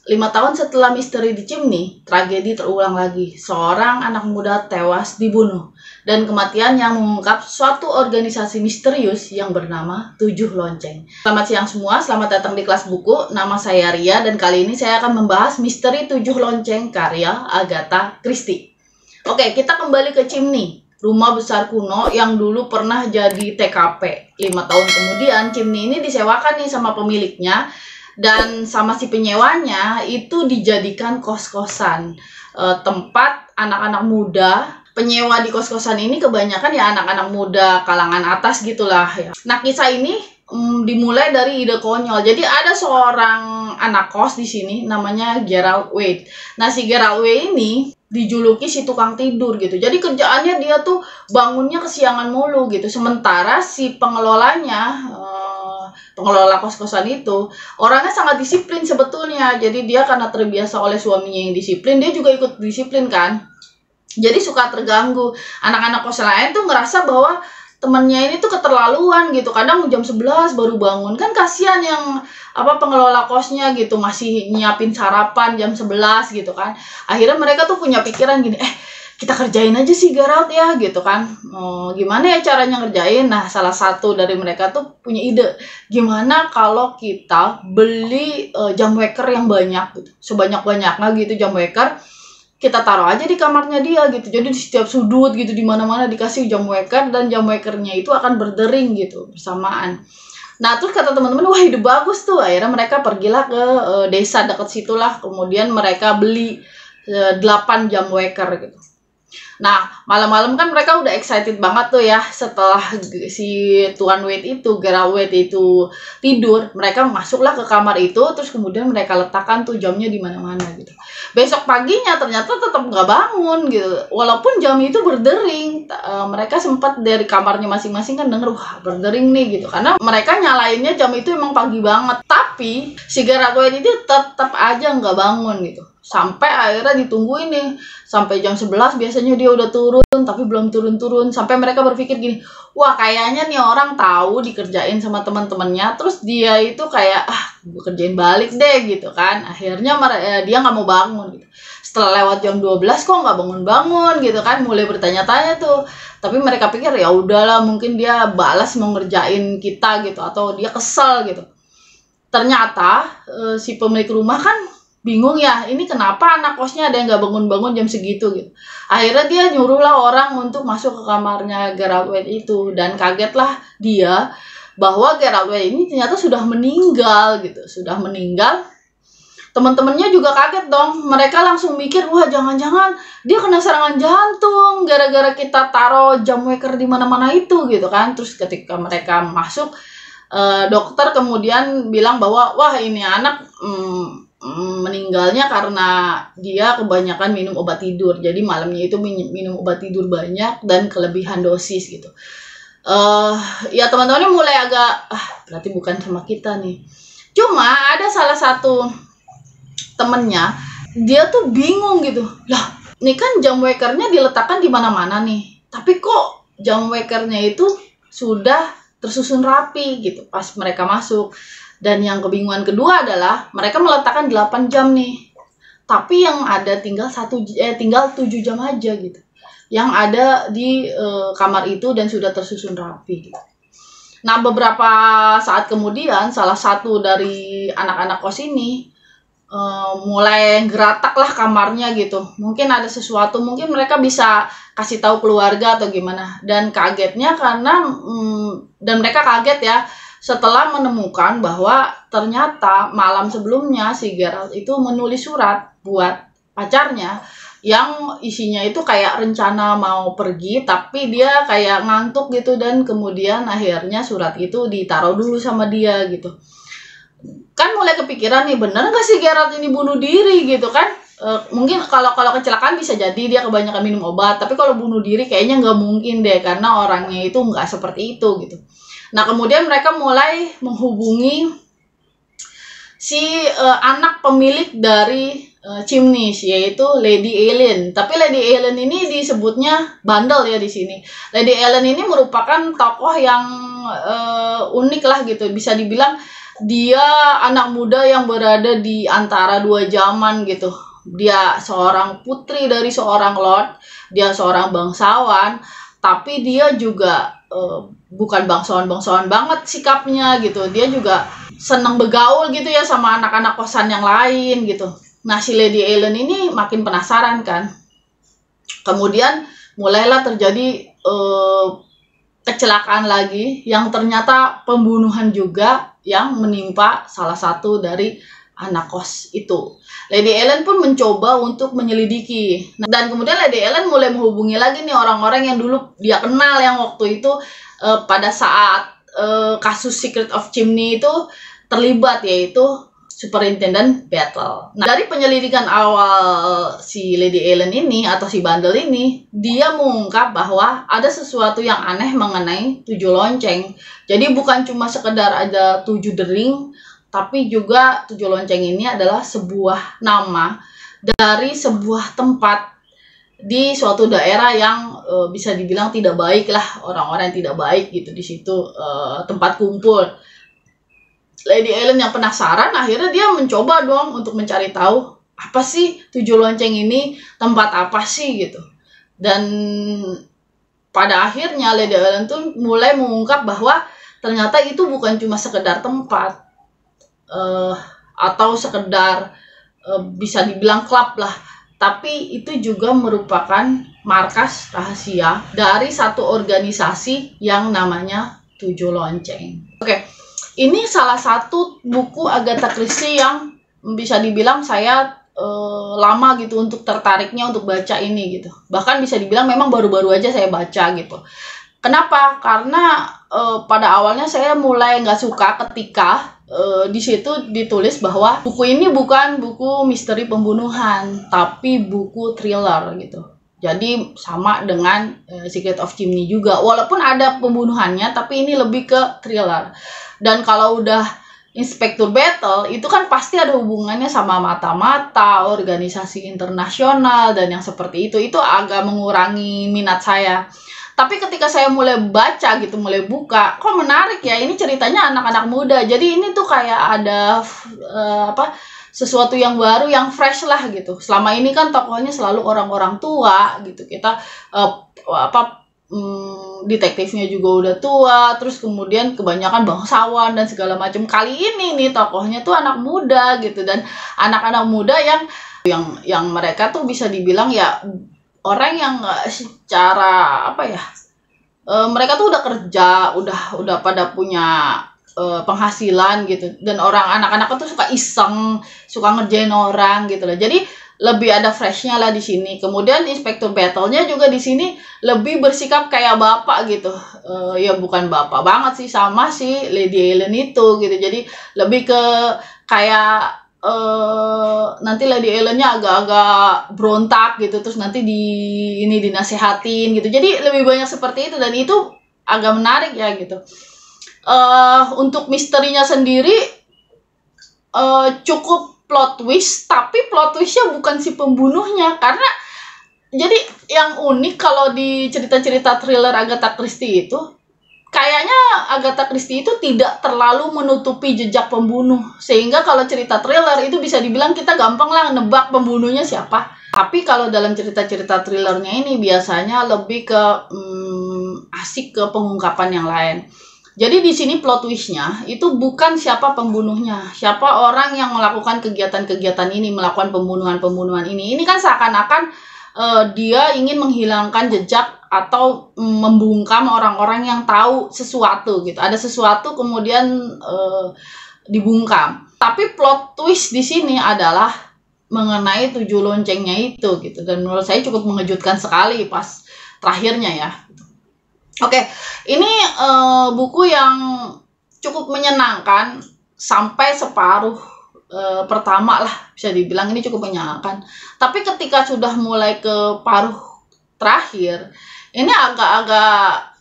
5 tahun setelah misteri di Chimney, tragedi terulang lagi. Seorang anak muda tewas dibunuh. Dan kematian yang mengungkap suatu organisasi misterius yang bernama 7 Lonceng. Selamat siang semua, selamat datang di kelas buku. Nama saya Ria dan kali ini saya akan membahas misteri 7 Lonceng karya Agatha Christie. Oke, kita kembali ke Chimney. Rumah besar kuno yang dulu pernah jadi TKP. 5 tahun kemudian, Chimney ini disewakan nih sama pemiliknya. Dan sama si penyewanya itu dijadikan kos-kosan, tempat anak-anak muda. Penyewa di kos-kosan ini kebanyakan ya anak-anak muda kalangan atas gitulah ya. Nah, kisah ini dimulai dari ide konyol. Jadi ada seorang anak kos di sini namanya Gerald Way. Nah, si Gerald Way ini dijuluki si tukang tidur gitu. Jadi kerjaannya dia tuh bangunnya kesiangan mulu gitu. Sementara si pengelolanya, pengelola kos-kosan itu orangnya sangat disiplin sebetulnya. Jadi dia karena terbiasa oleh suaminya yang disiplin, dia juga ikut disiplin kan. Jadi suka terganggu. Anak-anak kos lain tuh ngerasa bahwa temennya ini tuh keterlaluan gitu. Kadang jam 11 baru bangun. Kan kasihan yang pengelola kosnya gitu, masih nyiapin sarapan jam 11 gitu kan. Akhirnya mereka tuh punya pikiran gini, kita kerjain aja sih Gerald ya gitu kan. Gimana ya caranya ngerjain? Nah, salah satu dari mereka tuh punya ide, gimana kalau kita beli jam waker yang banyak gitu, sebanyak-banyaknya gitu jam waker, kita taruh aja di kamarnya dia gitu. Jadi di setiap sudut gitu, di mana-mana dikasih jam waker, dan jam wakernya itu akan berdering gitu bersamaan. Nah, terus kata teman-teman, wah ide bagus tuh. Akhirnya mereka pergilah ke desa dekat situlah. Kemudian mereka beli 8 jam waker gitu. Nah, malam-malam kan mereka udah excited banget tuh ya. Setelah si Tuan Wade itu, Gerald Wade itu tidur, mereka masuklah ke kamar itu. Terus kemudian mereka letakkan tuh jamnya di mana-mana gitu. Besok paginya ternyata tetap nggak bangun gitu. Walaupun jam itu berdering, mereka sempat dari kamarnya masing-masing kan denger, wah berdering nih gitu. Karena mereka nyalainnya jam itu emang pagi banget. Tapi si Gerald Wade itu tetap aja nggak bangun gitu. Sampai akhirnya ditungguin nih. Sampai jam 11 biasanya dia udah turun, tapi belum turun-turun. Sampai mereka berpikir gini, wah kayaknya nih orang tahu dikerjain sama teman-temannya. Terus dia itu kayak, gue kerjain balik deh gitu kan. Akhirnya dia nggak mau bangun gitu. Setelah lewat jam 12 kok nggak bangun-bangun gitu kan. Mulai bertanya-tanya tuh. Tapi mereka pikir ya udahlah, mungkin dia balas mau ngerjain kita gitu. Atau dia kesel gitu. Ternyata si pemilik rumah kan bingung ya, ini kenapa anak kosnya ada yang nggak bangun-bangun jam segitu gitu. Akhirnya dia nyuruhlah orang untuk masuk ke kamarnya Gerald Way itu. Dan kagetlah dia bahwa Gerald Way ini ternyata sudah meninggal gitu. Sudah meninggal. Teman-temannya juga kaget dong. Mereka langsung mikir, wah jangan-jangan dia kena serangan jantung gara-gara kita taruh jam waker di mana-mana itu gitu kan. Terus ketika mereka masuk, dokter kemudian bilang bahwa wah ini anak meninggalnya karena dia kebanyakan minum obat tidur. Jadi malamnya itu minum obat tidur banyak dan kelebihan dosis gitu. Ya teman-temannya mulai agak berarti bukan sama kita nih. Cuma ada salah satu temennya, dia tuh bingung gitu. Lah, ini kan jam wakernya diletakkan di mana-mana nih. Tapi kok jam wakernya itu sudah tersusun rapi gitu pas mereka masuk. Dan yang kebingungan kedua adalah mereka meletakkan 8 jam nih. Tapi yang ada tinggal 7 jam aja gitu. Yang ada di kamar itu dan sudah tersusun rapi gitu. Nah, beberapa saat kemudian salah satu dari anak-anak kos ini mulai gerataklah kamarnya gitu. Mungkin ada sesuatu, mungkin mereka bisa kasih tahu keluarga atau gimana. Dan kagetnya karena dan mereka kaget ya setelah menemukan bahwa ternyata malam sebelumnya si Gerald itu menulis surat buat pacarnya yang isinya itu kayak rencana mau pergi tapi dia kayak ngantuk gitu, dan kemudian akhirnya surat itu ditaruh dulu sama dia gitu. Kan mulai kepikiran nih, bener gak sih Gerald ini bunuh diri gitu kan. Mungkin kalau kecelakaan bisa jadi dia kebanyakan minum obat, tapi kalau bunuh diri kayaknya nggak mungkin deh karena orangnya itu nggak seperti itu gitu. Nah, kemudian mereka mulai menghubungi si anak pemilik dari Chimney, yaitu Lady Ellen. Tapi Lady Ellen ini disebutnya bandel ya di sini. Lady Ellen ini merupakan tokoh yang unik lah gitu. Bisa dibilang Dia anak muda yang berada di antara dua zaman gitu. Dia seorang putri dari seorang lord, dia seorang bangsawan, tapi dia juga bukan bangsawan-bangsawan banget sikapnya gitu. Dia juga senang begaul gitu ya sama anak-anak kosan yang lain gitu. Nah, si Lady Ellen ini makin penasaran kan. Kemudian mulailah terjadi kecelakaan lagi yang ternyata pembunuhan juga yang menimpa salah satu dari anak kos itu. Lady Ellen pun mencoba untuk menyelidiki. Nah, dan kemudian Lady Ellen mulai menghubungi lagi nih orang-orang yang dulu dia kenal yang waktu itu pada saat kasus Secret of Chimney itu terlibat, yaitu Superintendent Battle. Nah, dari penyelidikan awal si Lady Ellen ini atau si bandel ini, dia mengungkap bahwa ada sesuatu yang aneh mengenai 7 lonceng. Jadi bukan cuma sekedar ada 7 dering, tapi juga 7 lonceng ini adalah sebuah nama dari sebuah tempat di suatu daerah yang bisa dibilang tidak baik lah, orang-orang yang tidak baik gitu di situ, tempat kumpul. Lady Ellen yang penasaran, akhirnya dia mencoba dong untuk mencari tahu apa sih 7 lonceng ini, tempat apa sih gitu. Dan pada akhirnya Lady Ellen tuh mulai mengungkap bahwa ternyata itu bukan cuma sekedar tempat atau sekedar bisa dibilang klub lah, tapi itu juga merupakan markas rahasia dari satu organisasi yang namanya 7 lonceng. Oke. Ini salah satu buku Agatha Christie yang bisa dibilang saya lama gitu untuk tertariknya untuk baca ini gitu. Bahkan bisa dibilang memang baru-baru aja saya baca gitu. Kenapa? Karena pada awalnya saya mulai nggak suka ketika di situ ditulis bahwa buku ini bukan buku misteri pembunuhan, tapi buku thriller gitu. Jadi sama dengan Secret of Chimney juga. Walaupun ada pembunuhannya, tapi ini lebih ke thriller. Dan kalau udah Inspektur Battle, itu kan pasti ada hubungannya sama mata-mata, organisasi internasional, dan yang seperti itu. Itu agak mengurangi minat saya. Tapi ketika saya mulai baca gitu, mulai buka, kok menarik ya, ini ceritanya anak-anak muda. Jadi ini tuh kayak ada sesuatu yang baru, yang fresh lah gitu. Selama ini kan tokohnya selalu orang-orang tua gitu. Kita detektifnya juga udah tua, terus kemudian kebanyakan bangsawan dan segala macam. Kali ini nih tokohnya tuh anak muda gitu, dan anak-anak muda yang mereka tuh bisa dibilang ya orang yang secara mereka tuh udah kerja, udah pada punya penghasilan gitu, dan orang anak-anak tuh suka iseng, suka ngerjain orang gitu loh. Jadi lebih ada freshnya lah di sini. Kemudian Inspektur Battle-nya juga di sini lebih bersikap kayak bapak gitu. Ya bukan bapak banget sih, sama si Lady Ellen itu gitu. Jadi lebih ke kayak nanti Lady Ellen-nya agak-agak berontak gitu, terus nanti dinasehatin gitu. Jadi lebih banyak seperti itu, dan itu agak menarik ya gitu. Untuk misterinya sendiri cukup plot twist, tapi plot twistnya bukan si pembunuhnya. Karena jadi yang unik kalau di cerita-cerita thriller Agatha Christie itu, kayaknya Agatha Christie itu tidak terlalu menutupi jejak pembunuh, sehingga kalau cerita thriller itu bisa dibilang kita gampang lah nebak pembunuhnya siapa. Tapi kalau dalam cerita-cerita thrillernya ini biasanya lebih ke asik ke pengungkapan yang lain. Jadi di sini plot twistnya itu bukan siapa pembunuhnya, siapa orang yang melakukan kegiatan-kegiatan ini, melakukan pembunuhan-pembunuhan ini. Ini kan seakan-akan dia ingin menghilangkan jejak atau membungkam orang-orang yang tahu sesuatu gitu. Ada sesuatu kemudian dibungkam. Tapi plot twist di sini adalah mengenai 7 loncengnya itu gitu. Dan menurut saya cukup mengejutkan sekali pas terakhirnya ya. Oke, ini buku yang cukup menyenangkan sampai separuh pertama lah, bisa dibilang ini cukup menyenangkan. Tapi ketika sudah mulai ke paruh terakhir, ini agak-agak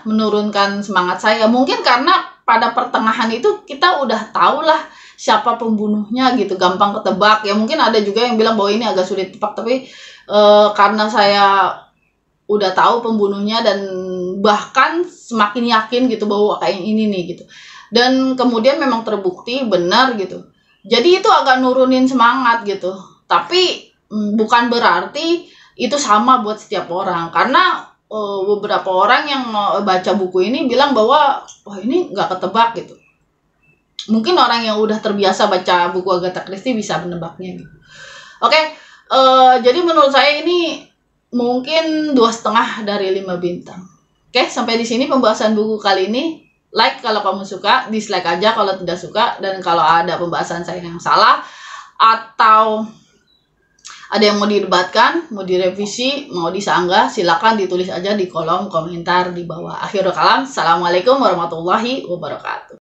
menurunkan semangat saya. Mungkin karena pada pertengahan itu kita udah tahu lah siapa pembunuhnya gitu, gampang ketebak. Ya mungkin ada juga yang bilang bahwa ini agak sulit tebak, tapi karena saya udah tahu pembunuhnya, dan bahkan semakin yakin gitu bahwa kayak ini nih gitu. Dan kemudian memang terbukti benar gitu. Jadi itu agak nurunin semangat gitu. Tapi bukan berarti itu sama buat setiap orang. Karena beberapa orang yang baca buku ini bilang bahwa wah ini nggak ketebak gitu. Mungkin orang yang udah terbiasa baca buku Agatha Christie bisa menebaknya gitu. Oke, jadi menurut saya ini mungkin 2,5 dari 5 bintang. Oke, sampai di sini pembahasan buku kali ini. Like kalau kamu suka, dislike aja kalau tidak suka. Dan kalau ada pembahasan saya yang salah atau ada yang mau didebatkan, mau direvisi, mau disanggah, silakan ditulis aja di kolom komentar di bawah. Akhirul kalam, assalamualaikum warahmatullahi wabarakatuh.